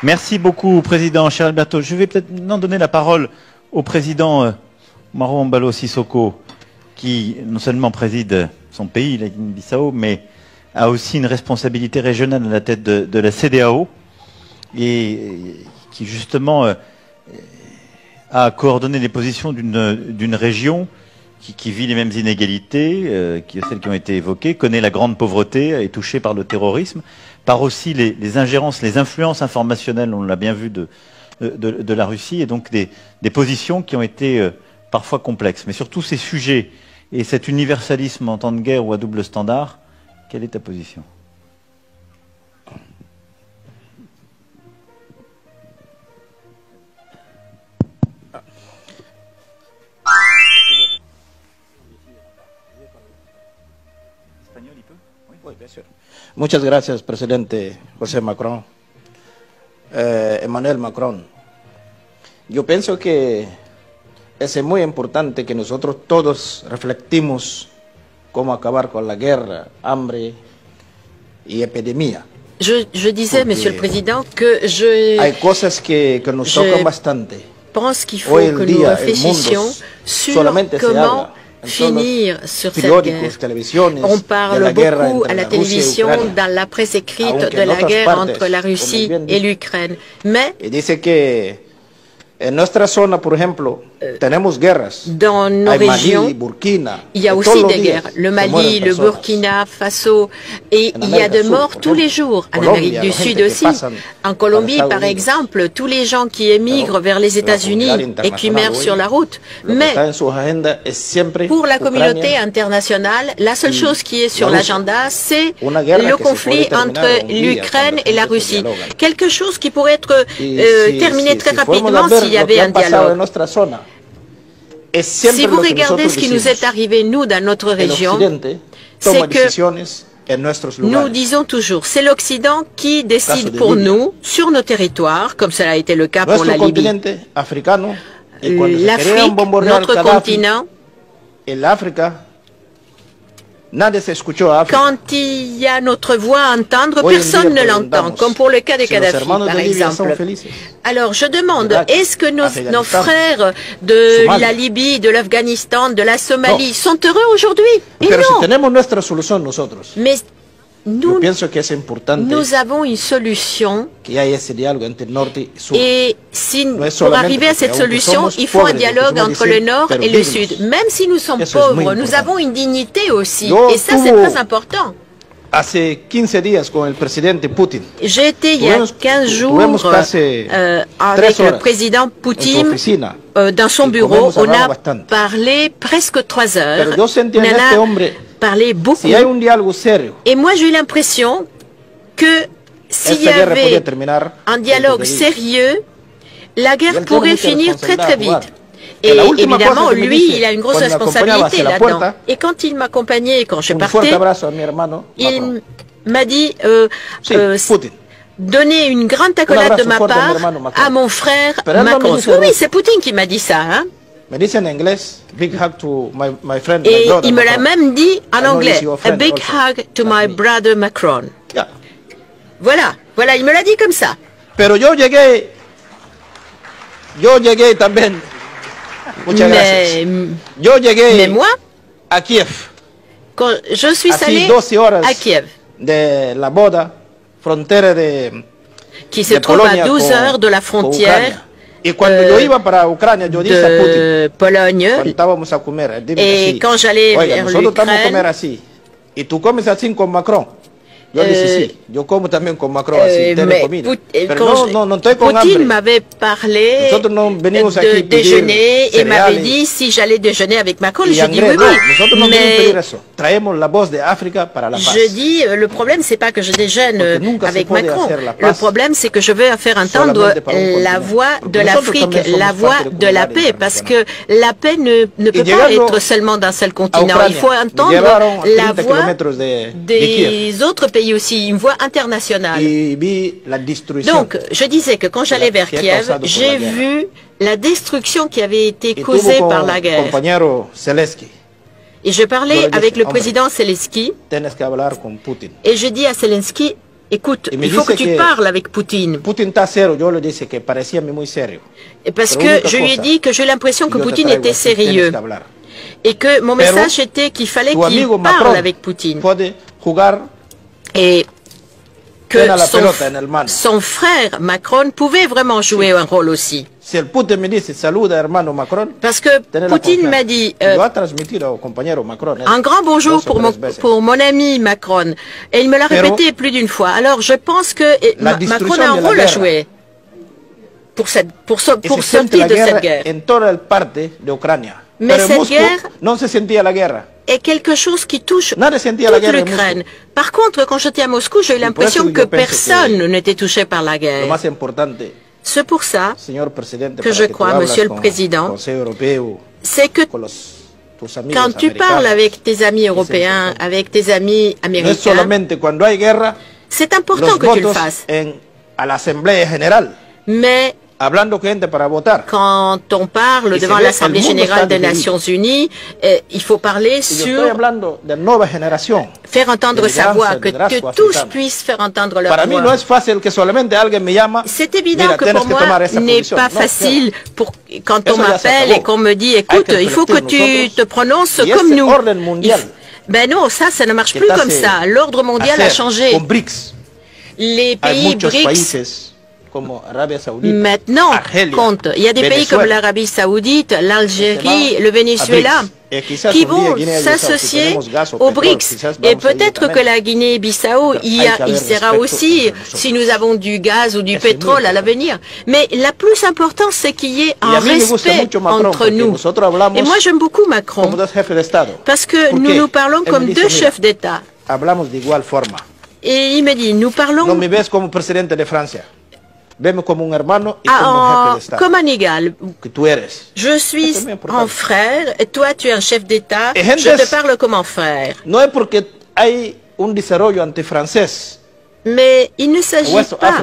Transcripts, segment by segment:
Merci beaucoup, Président. Cher Alberto, je vais peut-être maintenant donner la parole au Président Umaro Embalo Sissoko, qui non seulement préside son pays, la Guinée-Bissau, mais a aussi une responsabilité régionale à la tête de la CEDEAO et qui justement a coordonné les positions d'une région qui vit les mêmes inégalités, celles qui ont été évoquées, connaît la grande pauvreté, est touchée par le terrorisme, par aussi les ingérences, les influences informationnelles, on l'a bien vu, de la Russie, et donc des positions qui ont été parfois complexes. Mais sur tous ces sujets et cet universalisme en temps de guerre ou à double standard, quelle est ta position ? Muchas gracias, presidente José Macron. Emmanuel Macron, yo pienso que es muy importante que nosotros todos reflectimos cómo acabar con la guerra, hambre y epidemia. Je disais, Monsieur le Président, que hay cosas que nos tocan bastante. pense qu'il faut que nous réfléchissions sur comment finir sur cette guerre. On parle beaucoup à la télévision, dans la presse écrite, de la guerre entre la Russie et l'Ukraine. Mais en nuestra zona, por ejemplo, tenemos guerras. Dans nos régions, il y a aussi des guerres. Le Mali, le Burkina Faso, et il y a des morts tous les jours. En Amérique du Sud aussi. En Colombie, par exemple, tous les gens qui émigrent vers les États-Unis et qui meurent sur la route. Mais pour la communauté internationale, la seule chose qui est sur l'agenda, c'est le conflit entre l'Ukraine et la Russie. Quelque chose qui pourrait être terminé très rapidement s'il y avait un dialogue. Si vous regardez ce qui nous est arrivé, nous, dans notre région, c'est que nous disons toujours, c'est l'Occident qui décide pour nous, sur nos territoires, comme cela a été le cas pour la Libye. L'Afrique, notre continent, quand il y a notre voix à entendre, personne ne l'entend, comme pour le cas de Kadhafi, par exemple. Alors, je demande, est-ce que nos frères de la Libye, de l'Afghanistan, de la Somalie sont heureux aujourd'hui? Et non. Mais nous avons une solution et pour arriver à cette solution, il faut un dialogue entre le Nord et le Sud. Même si nous sommes pauvres, nous avons une dignité aussi et ça c'est très important. J'ai été il y a 15 jours avec le président Poutine dans son bureau. On a parlé presque 3 heures. On en a parlé beaucoup. Et moi j'ai eu l'impression que s'il y avait un dialogue sérieux, la guerre pourrait finir très très vite. Et évidemment, lui, il a une grosse responsabilité là-dedans. Et quand il m'accompagnait, quand je partais, il m'a dit donner une grande accolade de ma part à mon frère Macron. Oui, c'est Poutine qui m'a dit ça. Hein? Et il me l'a même dit en anglais. A big hug to my brother Macron. Voilà, voilà, il me l'a dit comme ça. Pero yo llegué también. Mais moi, à Kiev. Quand je suis allé à Kiev, qui se trouve à 12 heures de la frontière de Pologne, et quand j'allais vers l'Ukraine, Poutine m'avait parlé de déjeuner et m'avait dit si j'allais déjeuner avec Macron. J'ai dit oui, mais je dis le problème c'est pas que je déjeune avec Macron. Le problème c'est que je veux faire entendre la voix de l'Afrique, la voix de la paix, parce que la paix ne peut pas être seulement d'un seul continent. Il faut entendre la voix des autres pays aussi, une voix internationale. Donc, je disais que quand j'allais vers Kiev, j'ai vu la destruction qui avait été causée par la guerre. Et je parlais avec le président Zelensky, et je dis à Zelensky, écoute, il faut que tu parles avec Poutine. Parce que je lui ai dit que j'ai l'impression que Poutine était sérieux. Et que mon message était qu'il fallait qu'il parle avec Poutine. Et que son frère Macron pouvait vraiment jouer un rôle aussi. Parce que Poutine m'a dit un grand bonjour pour mon ami Macron. Et il me l'a répété plus d'une fois. Alors je pense que Macron a un rôle à jouer pour sortir de cette guerre. Mais cette guerre est quelque chose qui touche toute l'Ukraine. Par contre, quand j'étais à Moscou, j'ai eu l'impression que personne n'était touché par la guerre. C'est pour ça que je crois, Monsieur le Président, c'est que quand tu parles avec tes amis européens, avec tes amis américains, c'est important que tu le fasses. Mais quand on parle devant l'Assemblée générale des Nations Unies, il faut parler sur faire entendre sa voix, que tous puissent faire entendre leur voix. C'est évident que pour moi, ce n'est pas facile quand on m'appelle et qu'on me dit, écoute, il faut que tu te prononces comme nous. Ben non, ça ne marche plus comme ça. L'ordre mondial a changé. Les pays BRICS maintenant compte. Il y a des pays comme l'Arabie Saoudite, l'Algérie, le Venezuela qui vont s'associer aux BRICS. Et peut-être que la Guinée-Bissau y sera aussi si nous avons du gaz ou du pétrole à l'avenir. Mais la plus importante, c'est qu'il y ait un respect entre nous. Et moi, j'aime beaucoup Macron parce que nous parlons comme deux chefs d'État. Et il me dit, nous parlons comme un égal. Je suis un frère et toi tu es un chef d'État. Je te parle comme un frère. Mais il ne s'agit pas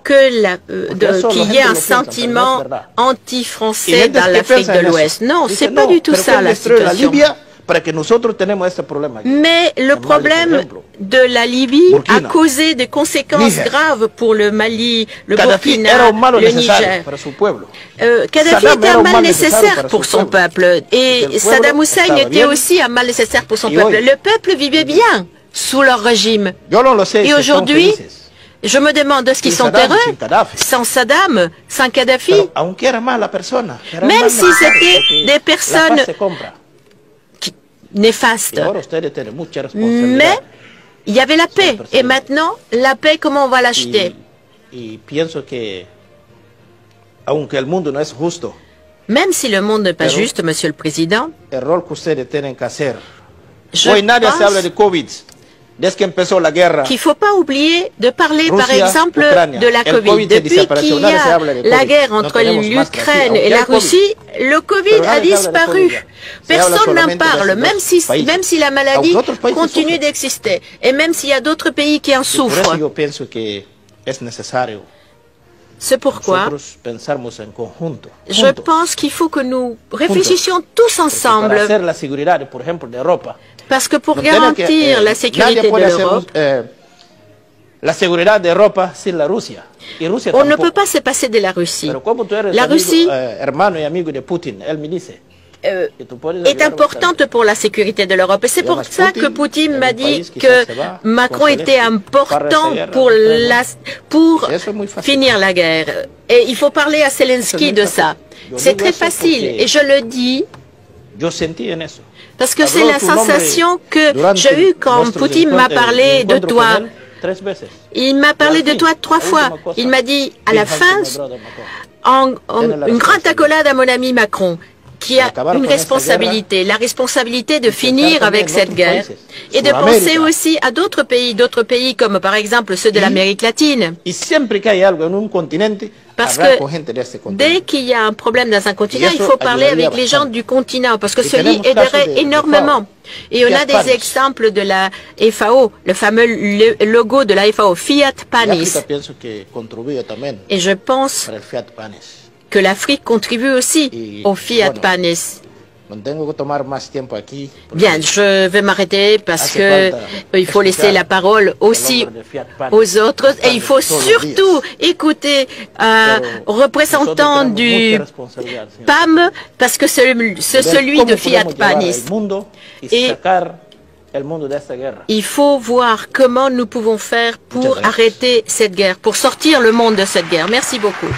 qu'il y ait un sentiment anti-français dans l'Afrique de l'Ouest. Non, c'est pas du tout ça la situation. Mais le problème de la Libye a causé des conséquences graves pour le Mali, le Burkina, le Niger. Kadhafi était un mal nécessaire pour son peuple et Saddam Hussein était aussi un mal nécessaire pour son peuple. Le peuple vivait bien sous leur régime. Et aujourd'hui, je me demande est-ce qu'ils sont heureux sans Saddam, sans Kadhafi, même si c'était des personnes néfaste. Mais il y avait la paix. Et maintenant, la paix, comment on va l'acheter? Même si le monde n'est pas juste, Monsieur le Président, je pense qu'il ne faut pas oublier de parler, par exemple, de la Covid. Depuis qu'il y a la guerre entre l'Ukraine et la Russie, le Covid a disparu. Personne n'en parle, même si la maladie continue d'exister. Et même s'il y a d'autres pays qui en souffrent. C'est pourquoi je pense qu'il faut que nous réfléchissions tous ensemble. Parce que pour garantir la sécurité de l'Europe, on ne peut pas se passer de la Russie. La Russie est importante pour la sécurité de l'Europe. Et c'est pour ça que Poutine m'a dit que Macron était important pour finir la guerre. Et il faut parler à Zelensky de ça. C'est très facile. Et je le dis parce que c'est la sensation que j'ai eue quand Poutine m'a parlé de toi. Il m'a parlé de toi 3 fois. Il m'a dit à la fin une grande accolade à mon ami Macron, qui a une responsabilité, la responsabilité de finir avec cette guerre et de penser aussi à d'autres pays comme par exemple ceux de l'Amérique latine. Parce que dès qu'il y a un problème dans un continent, il faut parler avec les gens du continent, parce que cela aiderait énormément. Et on a des exemples de la FAO, le fameux logo de la FAO, Fiat Panis. Et je pense que l'Afrique contribue aussi au Fiat Panis. Bien, je vais m'arrêter parce que il faut laisser la parole aussi aux autres et il faut surtout écouter un représentant du PAM parce que c'est celui de Fiat Panis. Et il faut voir comment nous pouvons faire pour arrêter cette guerre, pour sortir le monde de cette guerre. Merci beaucoup.